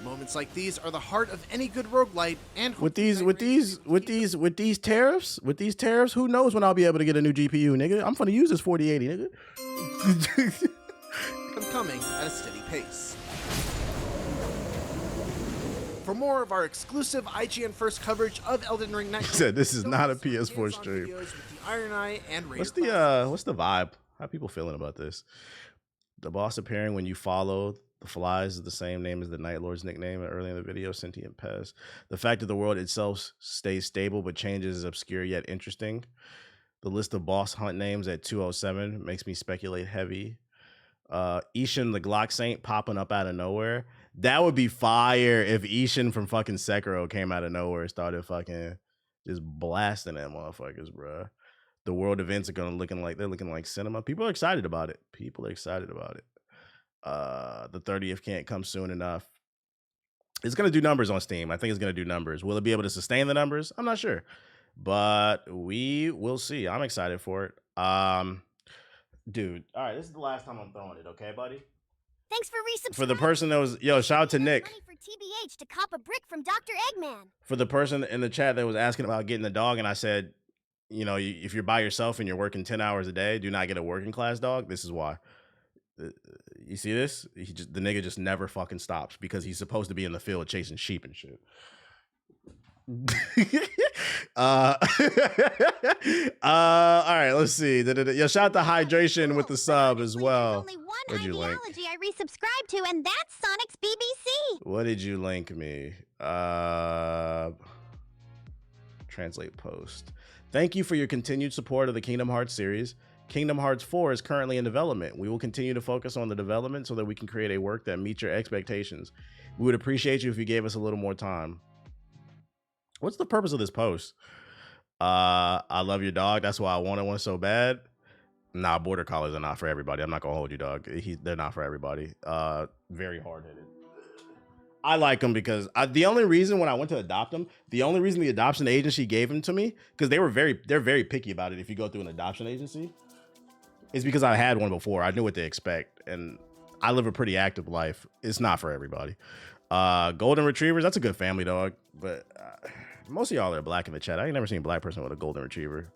Moments like these are the heart of any good roguelite, and with these tariffs, who knows when I'll be able to get a new GPU, nigga? I'm gonna use this 4080, nigga. Coming at a steady pace. For more of our exclusive IGN First coverage of Elden Ring Night, said this is not a PS4 stream. With the Iron Eye and what's the vibe? How people feeling about this? The boss appearing when you follow the flies is the same name as the Night Lord's nickname early in the video, Sentient Pez. The fact that the world itself stays stable but changes is obscure yet interesting. The list of boss hunt names at 207 makes me speculate heavy. Ishin the Glock Saint popping up out of nowhere. That would be fire if Ishin from fucking Sekiro came out of nowhere and started fucking just blasting that motherfuckers, bro. The world events are looking like cinema. People are excited about it. The 30th can't come soon enough. It's gonna do numbers on Steam. I think it's gonna do numbers. Will it be able to sustain the numbers? I'm not sure, but we will see. I'm excited for it. Dude, all right, this is the last time I'm throwing it, okay, buddy? Thanks for resubscribing. For the person that was, shout out to Nick. Money for TBH to cop a brick from Dr. Eggman. For the person in the chat that was asking about getting the dog, and I said, if you're by yourself and you're working 10 hours a day, do not get a working class dog. This is why. You see this? The nigga just never fucking stops because he's supposed to be in the field chasing sheep and shit. All right, let's see. Shout out to Hydration with the sub as well. Only one What'd you link? ideology I resubscribe to, and that's Sonic's BBC. What did you link me? Translate post. Thank you for your continued support of the Kingdom Hearts series. Kingdom Hearts 4 is currently in development. We will continue to focus on the development so that we can create a work that meets your expectations. We would appreciate you if you gave us a little more time. What's the purpose of this post? I love your dog. That's why I wanted one so bad. Nah, border collies are not for everybody. I'm not gonna hold you, dog. They're not for everybody. Very hard-headed. I like them because the only reason when I went to adopt them, the only reason the adoption agency gave them to me, because they're very picky about it if you go through an adoption agency, is because I had one before. I knew what to expect, and I live a pretty active life. It's not for everybody. Golden Retrievers, that's a good family dog, but most of y'all are black in the chat. I ain't never seen a black person with a Golden Retriever.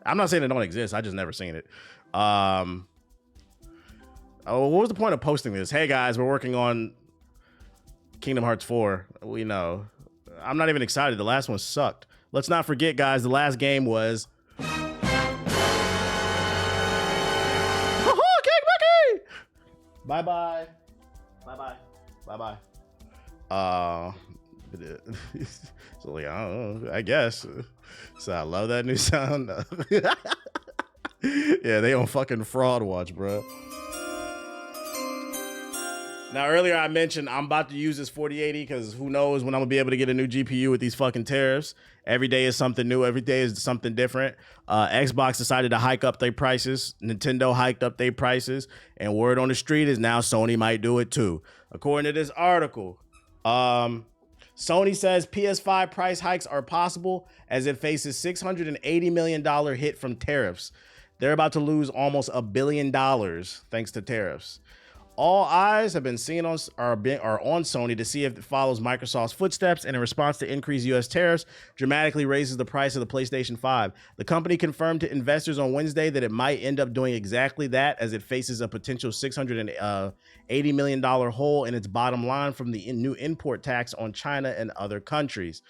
I'm not saying it don't exist. I just never seen it. What was the point of posting this? Hey guys, we're working on Kingdom Hearts 4. We know. I'm not even excited. The last one sucked. Let's not forget, guys, the last game was Bye-bye. Bye-bye. Bye-bye. So like, I don't know, I guess. So I love that new sound. Yeah, they on fucking fraud watch, bro. Now, earlier I mentioned I'm about to use this 4080 because who knows when I'm gonna be able to get a new GPU with these fucking tariffs. Every day is something new. Every day is something different. Xbox decided to hike up their prices. Nintendo hiked up their prices. And word on the street is now Sony might do it too. According to this article, Sony says PS5 price hikes are possible as it faces $680 million hit from tariffs. They're about to lose almost $1 billion thanks to tariffs. All eyes have been seen are on Sony to see if it follows Microsoft's footsteps and in response to increased U.S. tariffs, dramatically raises the price of the PlayStation 5. The company confirmed to investors on Wednesday that it might end up doing exactly that as it faces a potential $680 million hole in its bottom line from the new import tax on China and other countries.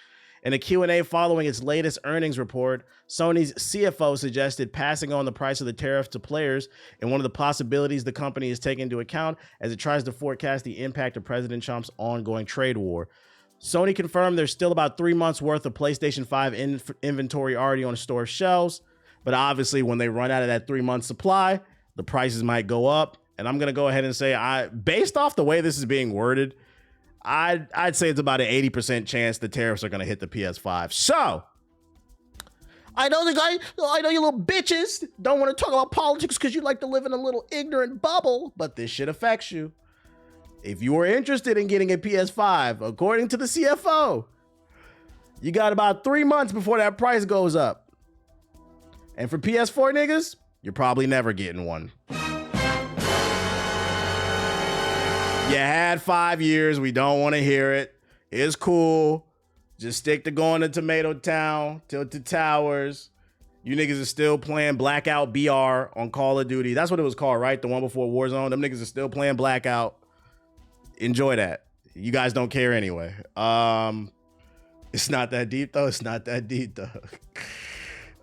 In a Q&A following its latest earnings report, Sony's CFO suggested passing on the price of the tariff to players and one of the possibilities the company is taking into account as it tries to forecast the impact of President Trump's ongoing trade war. Sony confirmed there's still about 3 months worth of PlayStation 5 inventory already on store shelves, but obviously when they run out of that 3-month supply, the prices might go up. And I'm going to go ahead and say, based off the way this is being worded, I'd say it's about an 80% chance the tariffs are going to hit the PS5. So, I know you little bitches don't want to talk about politics because you like to live in a little ignorant bubble, but this shit affects you. If you are interested in getting a PS5, according to the CFO, you got about 3 months before that price goes up. And for PS4 niggas, you're probably never getting one. You had 5 years. We don't want to hear it. It's cool. Just stick to going to Tomato Town, Tilted Towers. You niggas are still playing Blackout BR on Call of Duty. That's what it was called, right? The one before Warzone. Them niggas are still playing Blackout. Enjoy that. You guys don't care anyway. It's not that deep, though. It's not that deep, though.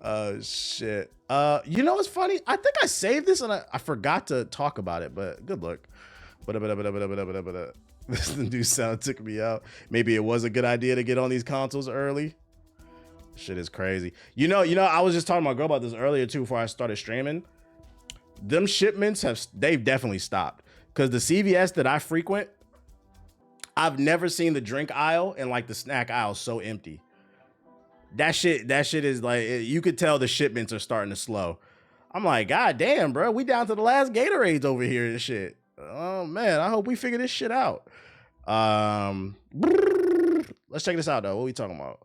Oh shit. You know what's funny? I think I saved this and I forgot to talk about it, but good luck. This new sound took me out. Maybe it was a good idea to get on these consoles early. Shit is crazy. You know, I was just talking to my girl about this earlier too before I started streaming. Them shipments they've definitely stopped. Cause the CVS that I frequent, I've never seen the drink aisle and like the snack aisle so empty. That shit is like, you could tell the shipments are starting to slow. I'm like, God damn, bro, we down to the last Gatorades over here and shit. Oh man, I hope we figure this shit out. Let's check this out though. What are we talking about?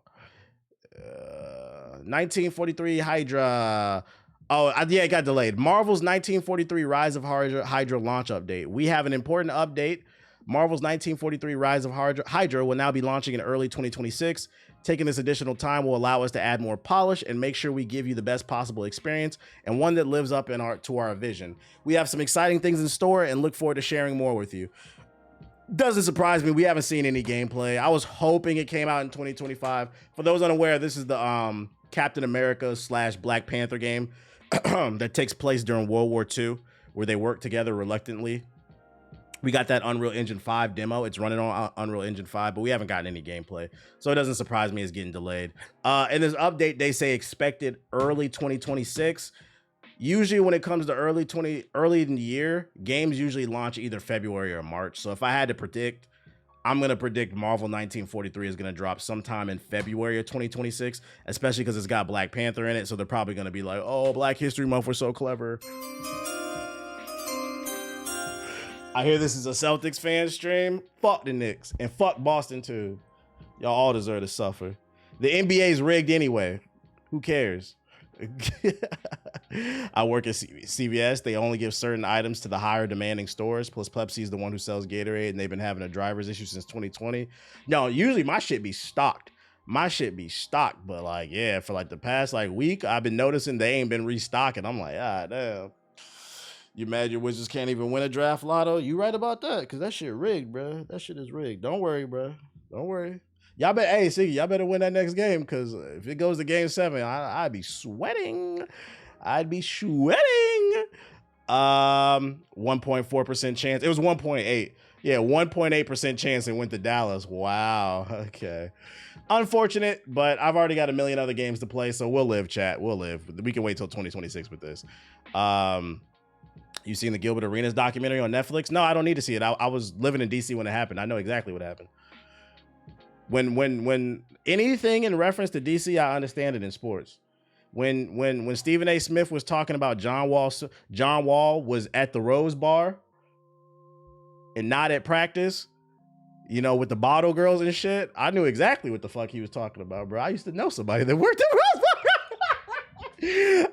1943 Hydra. Oh, yeah, it got delayed. Marvel's 1943 Rise of Hydra launch update. We have an important update. Marvel's 1943 Rise of Hydra will now be launching in early 2026. Taking this additional time will allow us to add more polish and make sure we give you the best possible experience and one that lives up to our vision. We have some exciting things in store and look forward to sharing more with you. Doesn't surprise me. We haven't seen any gameplay. I was hoping it came out in 2025. For those unaware, this is the Captain America / Black Panther game that takes place during World War II, where they work together reluctantly. We got that Unreal Engine 5 demo. It's running on Unreal Engine 5, but we haven't gotten any gameplay. So it doesn't surprise me it's getting delayed. In this update, they say expected early 2026. Usually when it comes to early in the year, games usually launch either February or March. So if I had to predict, I'm going to predict Marvel 1943 is going to drop sometime in February of 2026, especially because it's got Black Panther in it. So they're probably going to be like, oh, Black History Month, we're so clever. I hear this is a Celtics fan stream. Fuck the Knicks and fuck Boston too. Y'all all deserve to suffer. The NBA's rigged anyway. Who cares? I work at CVS. They only give certain items to the higher demanding stores. Plus Pepsi's the one who sells Gatorade and they've been having a driver's issue since 2020. No, usually my shit be stocked. But like, yeah, for like the past like week, I've been noticing they ain't been restocking. I'm like, ah, damn. You mad your Wizards can't even win a draft lotto? You right about that, because that shit rigged, bro. That shit is rigged. Don't worry, bro. Don't worry. Y'all better, hey, Siggy, y'all better win that next game, because if it goes to game 7, I'd be sweating. 1.4% chance. It was 1.8. Yeah, 1.8% chance it went to Dallas. Wow. Okay. Unfortunate, but I've already got a million other games to play, so we'll live, chat. We'll live. We can wait till 2026 with this. You seen the Gilbert Arenas documentary on Netflix? No, I don't need to see it. I was living in DC when it happened. I know exactly what happened. When anything in reference to DC, I understand it in sports. When Stephen A. Smith was talking about John Wall was at the Rose Bar and not at practice, you know, with the bottle girls and shit, I knew exactly what the fuck he was talking about, bro. I used to know somebody that worked at Rose Bar.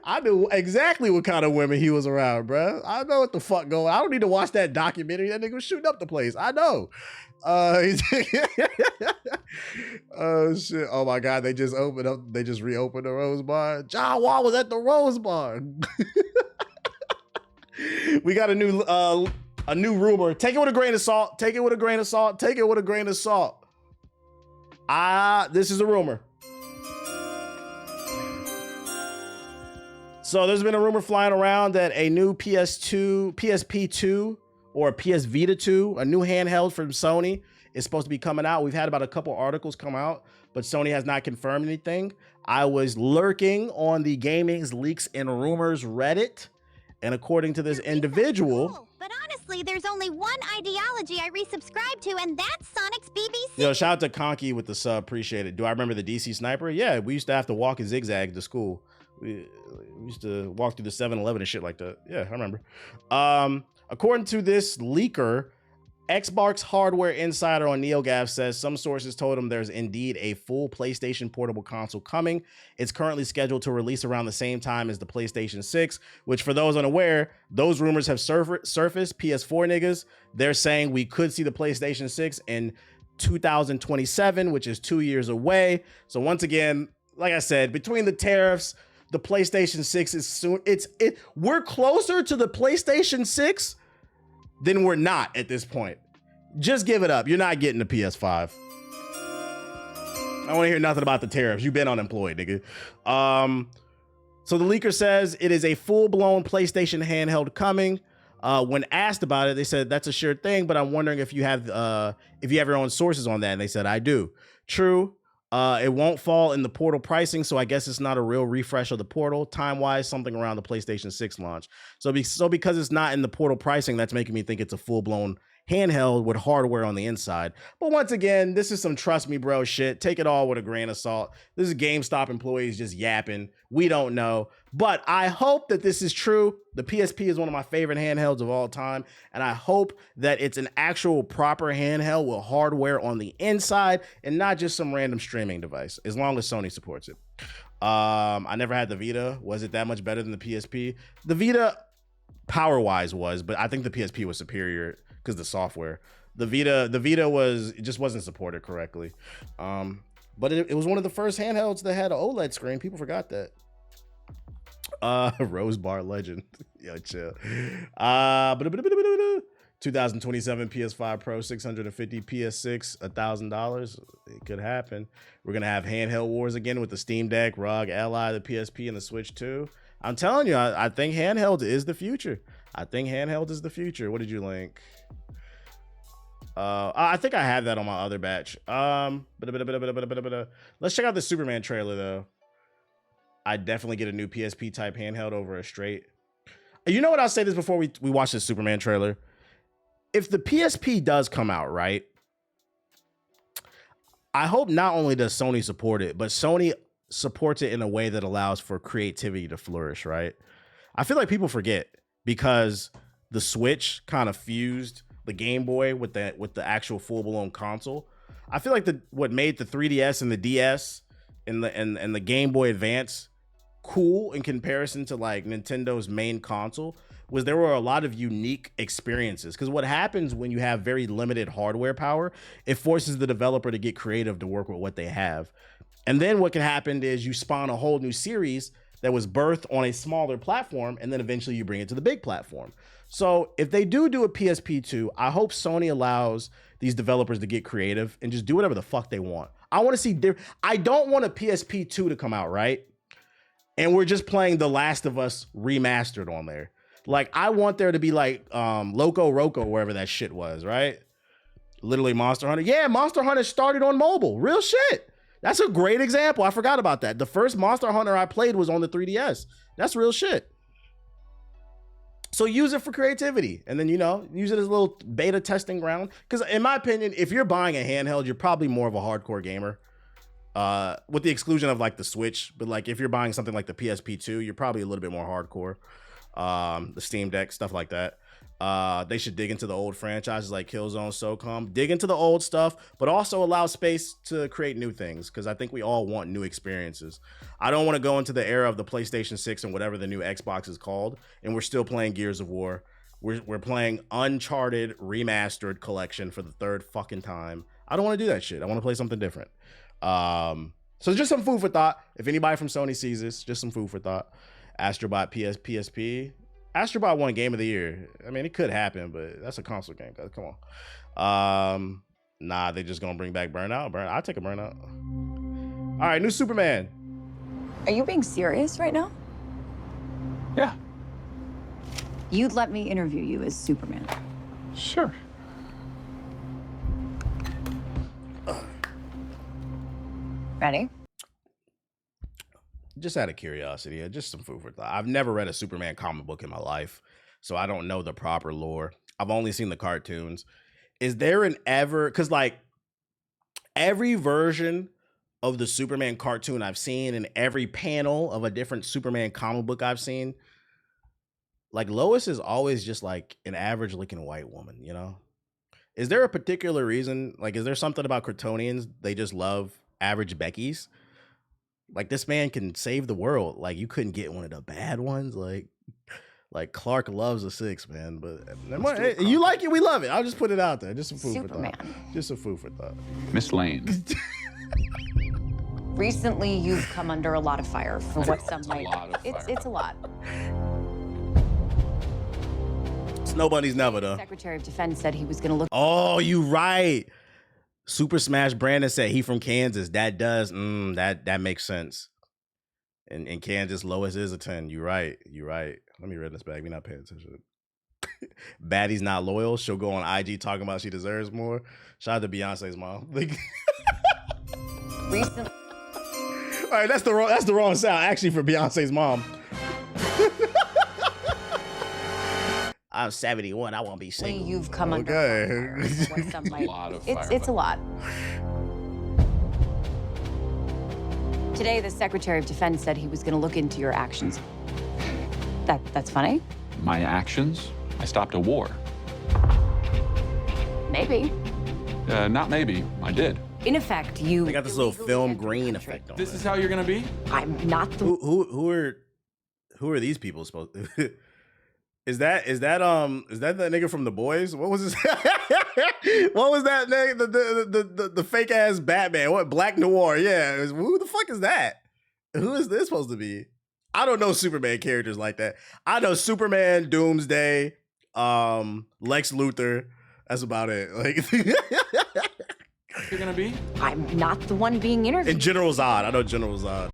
I knew exactly what kind of women he was around, bro. I know what the fuck going on. I don't need to watch that documentary. That nigga was shooting up the place. I know. Oh shit. Oh my God. They just reopened the Rose Bar. John Wall was at the Rose Bar. We got a new rumor. Take it with a grain of salt. This is a rumor. So there's been a rumor flying around that a new PSP 2 or PS Vita 2, a new handheld from Sony, is supposed to be coming out. We've had about a couple articles come out, but Sony has not confirmed anything. I was lurking on the Gaming's Leaks and Rumors Reddit, and according to this individual... Cool. But honestly, there's only one ideology I resubscribe to, and that's Sonic's BBC. Yo, shout out to Conky with the sub. Appreciate it. Do I remember the DC Sniper? Yeah, we used to have to walk in zigzag to school. We used to walk through the 7-Eleven and shit like that. Yeah, I remember. According to this leaker, Xbox hardware insider on NeoGAF says some sources told him there's indeed a full PlayStation portable console coming. It's currently scheduled to release around the same time as the PlayStation 6, which for those unaware, those rumors have surfaced. PS4 niggas, they're saying we could see the PlayStation 6 in 2027, which is 2 years away. So once again, like I said, between the tariffs, the PlayStation 6 is soon. We're closer to the PlayStation 6 than we're not at this point. Just give it up. You're not getting the PS5. I don't want to hear nothing about the tariffs. You've been unemployed, nigga. So the leaker says it is a full-blown PlayStation handheld coming. When asked about it, they said that's a sure thing, but I'm wondering if you have your own sources on that. And they said I do. True. It won't fall in the Portal pricing, so I guess it's not a real refresh of the Portal. Time-wise, something around the PlayStation 6 launch. So because it's not in the Portal pricing, that's making me think it's a full-blown handheld with hardware on the inside. But once again, this is some trust me bro shit. Take it all with a grain of salt. This is GameStop employees just yapping. We don't know. But I hope that this is true. The PSP is one of my favorite handhelds of all time. And I hope that it's an actual proper handheld with hardware on the inside and not just some random streaming device, as long as Sony supports it. I never had the Vita. Was it that much better than the PSP? The Vita power-wise was, but I think the PSP was superior because the software. The Vita was, it just wasn't supported correctly. But it was one of the first handhelds that had an OLED screen. People forgot that. Rose Bar Legend. Yo, chill. 2027 PS5 Pro, 650, PS6, $1,000. It could happen. We're gonna have handheld wars again with the Steam Deck, ROG Ally, the PSP, and the Switch 2. I'm telling you, I think handheld is the future. I think handheld is the future. What did you link? I think I have that on my other batch. Let's check out the Superman trailer though. I'd definitely get a new PSP type handheld over a straight. You know what? I'll say this before we watch this Superman trailer. If the PSP does come out, right? I hope not only does Sony support it, but Sony supports it in a way that allows for creativity to flourish, right? I feel like people forget because the Switch kind of fused the Game Boy with the actual full-blown console. I feel like what made the 3DS and the DS and the Game Boy Advance cool in comparison to like Nintendo's main console was there were a lot of unique experiences. Because what happens when you have very limited hardware power, it forces the developer to get creative to work with what they have. And then what can happen is you spawn a whole new series that was birthed on a smaller platform, and then eventually you bring it to the big platform. So if they do a PSP 2, I hope Sony allows these developers to get creative and just do whatever the fuck they want. I want to see I don't want a PSP 2 to come out, right? And we're just playing The Last of Us remastered on there. Like, I want there to be like Loco Roco, wherever that shit was, right? Literally Monster Hunter. Yeah, Monster Hunter started on mobile. Real shit. That's a great example. I forgot about that. The first Monster Hunter I played was on the 3DS. That's real shit. So use it for creativity and then, use it as a little beta testing ground. Because in my opinion, if you're buying a handheld, you're probably more of a hardcore gamer with the exclusion of like the Switch. But like if you're buying something like the PSP 2, you're probably a little bit more hardcore. The Steam Deck, stuff like that. They should dig into the old franchises like Killzone, SOCOM, dig into the old stuff, but also allow space to create new things. Because I think we all want new experiences. I don't want to go into the era of the PlayStation 6 and whatever the new Xbox is called, and we're still playing Gears of War. We're playing Uncharted Remastered Collection for the third fucking time. I don't want to do that shit. I want to play something different. So just some food for thought. If anybody from Sony sees this, just some food for thought. Astrobot PSP. Astrobot won Game of the Year. I mean, it could happen, but that's a console game, guys. Come on. Nah, they just gonna bring back Burnout. I'll take a Burnout. All right, new Superman. Are you being serious right now? Yeah. You'd let me interview you as Superman. Sure. Ready? Just out of curiosity, just some food for thought. I've never read a Superman comic book in my life, so I don't know the proper lore. I've only seen the cartoons. Is there because like every version of the Superman cartoon I've seen and every panel of a different Superman comic book I've seen, like Lois is always just like an average looking white woman, Is there a particular reason? Like, is there something about Kryptonians? They just love average Beckys? Like, this man can save the world. Like, you couldn't get one of the bad ones. Like Clark loves a 6, man. But you like it, we love it. I'll just put it out there. Just some food Superman. for thought. Just some food for thought. Miss Lane. Recently, you've come under a lot of fire for what some might. It's a lot. It's nobody's never though. Secretary of Defense said he was going to look. Oh, you right. Super Smash Brandon said he from Kansas. That does that makes sense. In Kansas, Lois is a 10. You're right. Let me read this back. We not paying attention. Baddie's not loyal. She'll go on IG talking about she deserves more. Shout out to Beyonce's mom. Recently. All right, that's the wrong sound actually for Beyonce's mom. I'm 71. I won't be single. You've come under what some might. It's a lot. Today, the Secretary of Defense said he was going to look into your actions. That's funny? My actions? I stopped a war. Maybe. Not maybe. I did. In effect, They got this little film green effect on This is how you're gonna be? I'm not the. Who are these people supposed to? Is that that nigga from The Boys? What was his? What was that nigga? The fake ass Batman? What, Black Noir? Yeah. Who the fuck is that? Who is this supposed to be? I don't know Superman characters like that. I know Superman, Doomsday, Lex Luthor. That's about it. Like You're gonna be? I'm not the one being interviewed. And General Zod. I know General Zod.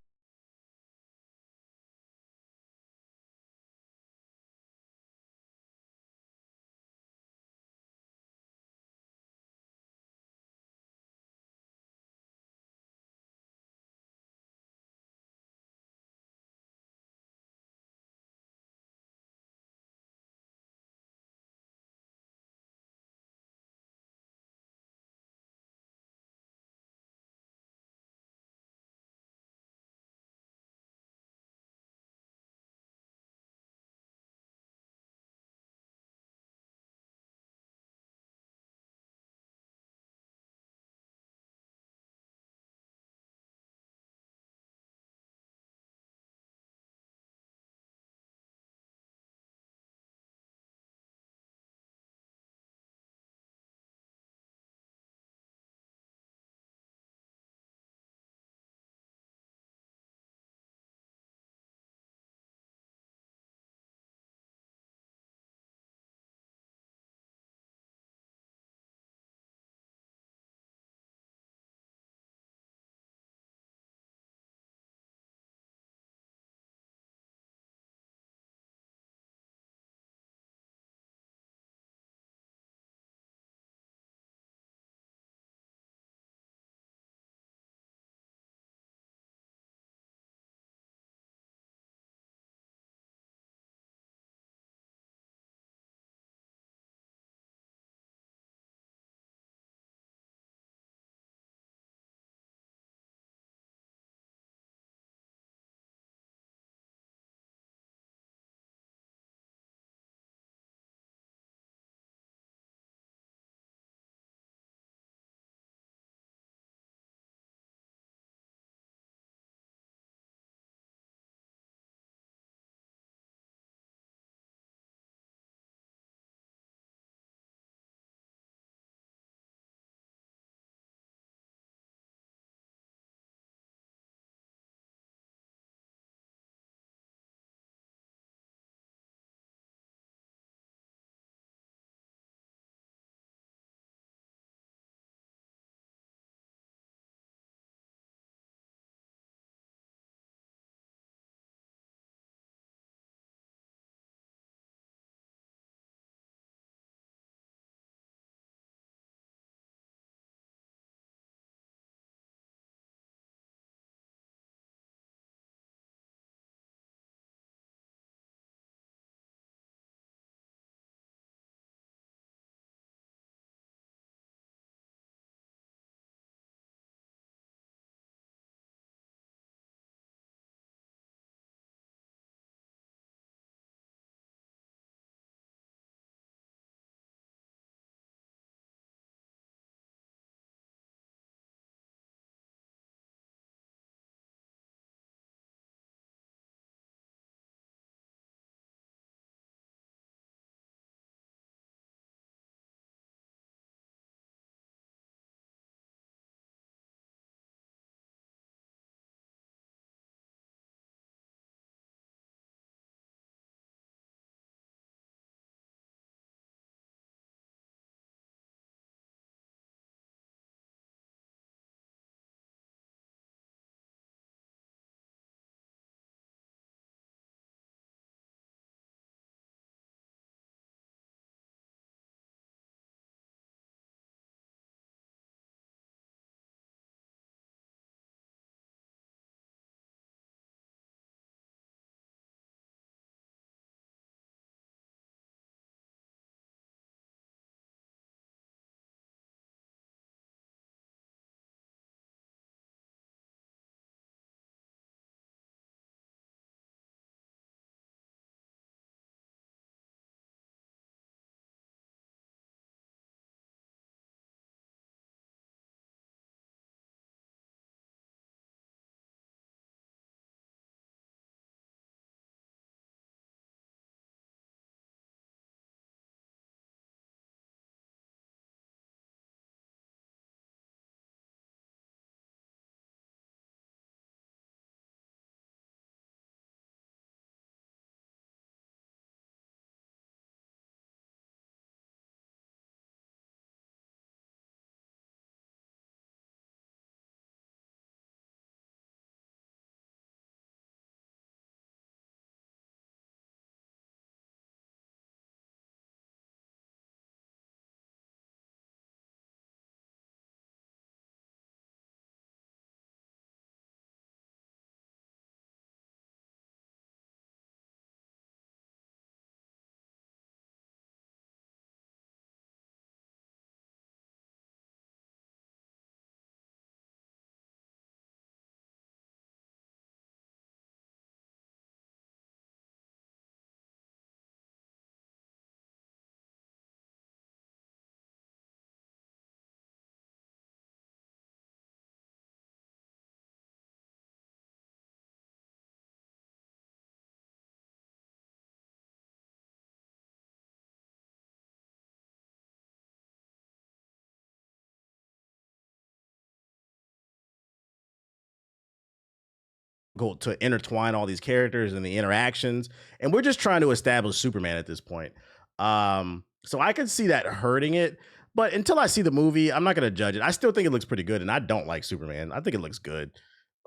go to intertwine all these characters and the interactions, and we're just trying to establish Superman at this point. So I can see that hurting it, but until I see the movie, I'm not gonna judge it. I still think it looks pretty good, and I don't like Superman. I think it looks good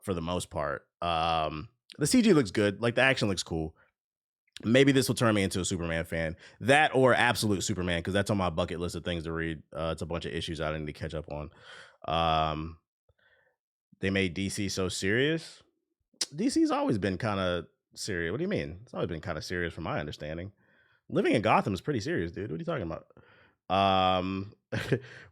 for the most part. The CG looks good, like the action looks cool. Maybe this will turn me into a Superman fan. That or Absolute Superman, because that's on my bucket list of things to read. It's a bunch of issues I need to catch up on. They made DC so serious. DC's always been kind of serious. What do you mean? It's always been kind of serious from my understanding. Living in Gotham is pretty serious, dude. What are you talking about?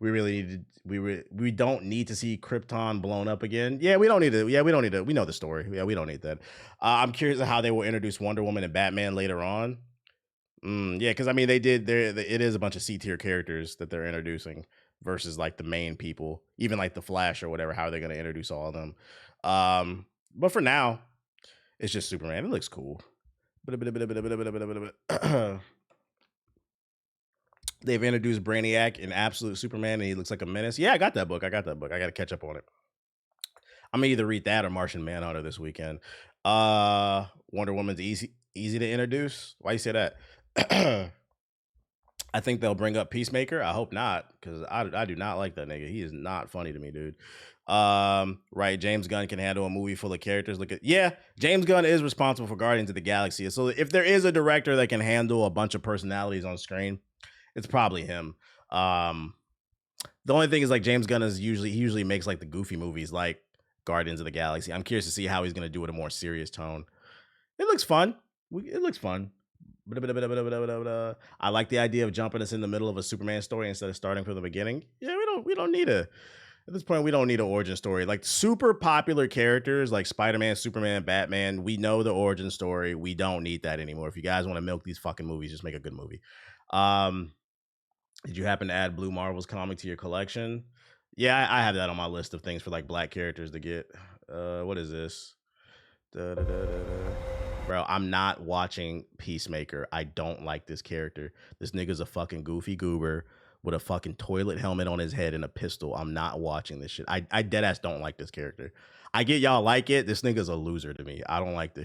We really need to, we don't need to see Krypton blown up again. Yeah, we don't need to. Yeah, we don't need to. We know the story. Yeah, we don't need that. I'm curious how they will introduce Wonder Woman and Batman later on. Yeah, because I mean, they did. It is a bunch of C tier characters that they're introducing versus like the main people, even like the Flash or whatever. How are they going to introduce all of them? But for now, it's just Superman. It looks cool. They've introduced Brainiac in Absolute Superman, and he looks like a menace. Yeah, I got that book. I got to catch up on it. I'm gonna either read that or Martian Manhunter this weekend. Wonder Woman's easy to introduce. Why you say that? I think they'll bring up Peacemaker. I hope not, because I do not like that nigga. He is not funny to me, dude. Right, James Gunn can handle a movie full of characters. James Gunn is responsible for Guardians of the Galaxy. So if there is a director that can handle a bunch of personalities on screen, it's probably him. The only thing is, like, James Gunn he usually makes like the goofy movies like Guardians of the Galaxy. I'm curious to see how he's gonna do it in a more serious tone. It looks fun. It looks fun. I like the idea of jumping us in the middle of a Superman story instead of starting from the beginning. Yeah, we don't need at this point, we don't need an origin story. Like super popular characters like Spider-Man, Superman, Batman, we know the origin story. We don't need that anymore. If you guys want to milk these fucking movies, just make a good movie. Did you happen to add Blue Marvel's comic to your collection? Yeah, I have that on my list of things for like black characters to get. What is this? Bro, I'm not watching Peacemaker. I don't like this character. This nigga's a fucking goofy goober with a fucking toilet helmet on his head and a pistol. I'm not watching this shit. I deadass don't like this character. I get y'all like it. This nigga's a loser to me. I don't like this shit.